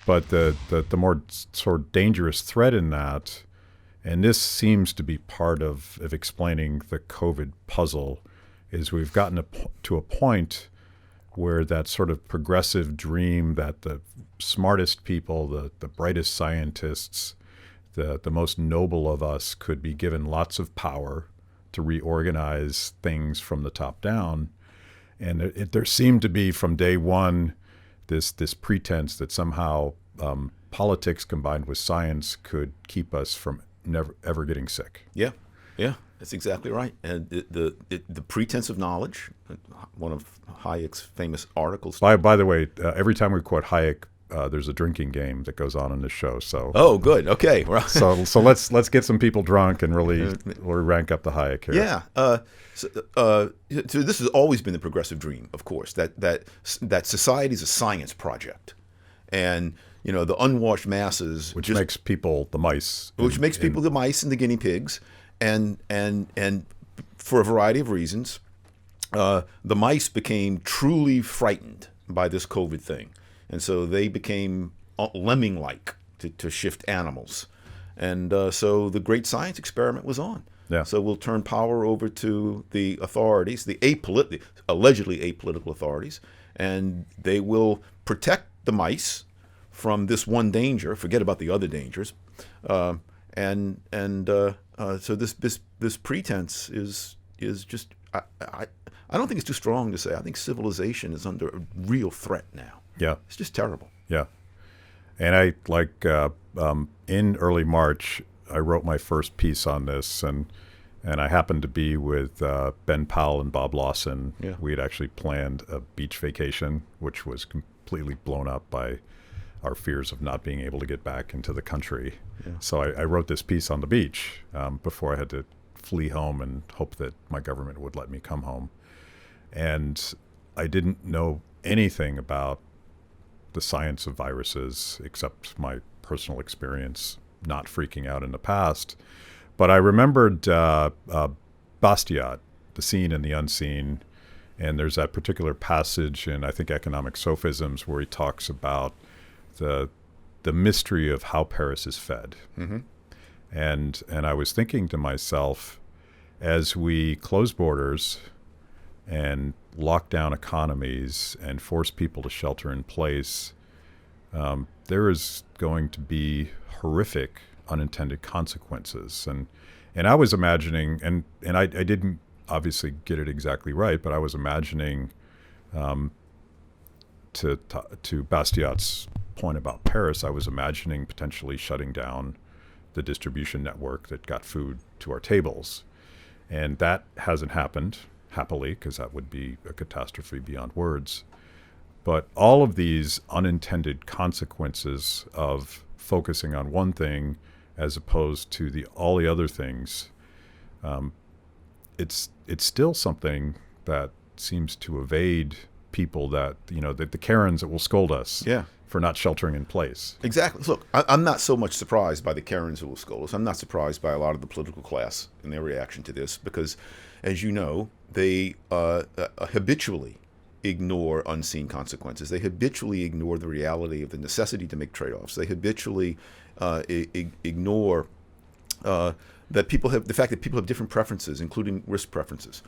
But the more sort of dangerous threat in that, and this seems to be part of explaining the COVID puzzle, is we've gotten to a point where that sort of progressive dream that the smartest people, the brightest scientists, the most noble of us could be given lots of power to reorganize things from the top down. And there seemed to be from day one this pretense that somehow politics combined with science could keep us from never ever getting sick. Yeah, that's exactly right. And the pretense of knowledge, one of Hayek's famous articles. By the way, every time we quote Hayek, there's a drinking game that goes on in this show. So good, okay. so let's get some people drunk and really rank up the Hayek here. Yeah. So this has always been the progressive dream, of course, that society is a science project, and the unwashed masses, which makes people the mice, people the mice and the guinea pigs, and for a variety of reasons, the mice became truly frightened by this COVID thing. And so they became lemming-like to shift animals. And so the great science experiment was on. Yeah. So we'll turn power over to the authorities, the allegedly apolitical authorities, and they will protect the mice from this one danger. Forget about the other dangers. So this pretense is just, I don't think it's too strong to say. I think civilization is under a real threat now. Yeah. It's just terrible. Yeah. And in early March, I wrote my first piece on this, and I happened to be with Ben Powell and Bob Lawson. Yeah. We had actually planned a beach vacation, which was completely blown up by our fears of not being able to get back into the country. Yeah. So I wrote this piece on the beach before I had to flee home and hope that my government would let me come home. And I didn't know anything about the science of viruses, except my personal experience not freaking out in the past. But I remembered Bastiat, the seen and the unseen. And there's that particular passage in, I think, Economic Sophisms, where he talks about the mystery of how Paris is fed. Mm-hmm. And I was thinking to myself, as we close borders and lock down economies and force people to shelter in place, there is going to be horrific unintended consequences. And I was imagining, and I didn't obviously get it exactly right, but I was imagining, to Bastiat's point about Paris, I was imagining potentially shutting down the distribution network that got food to our tables. And that hasn't happened, happily, because that would be a catastrophe beyond words. But all of these unintended consequences of focusing on one thing as opposed to all the other things, it's still something that seems to evade people that, the Karens that will scold us for not sheltering in place. Exactly. Look, I'm not so much surprised by the Karens who will scold us. I'm not surprised by a lot of the political class and their reaction to this because, as you know, they habitually ignore unseen consequences. They habitually ignore the reality of the necessity to make trade-offs. They habitually ignore the fact that people have different preferences, including risk preferences.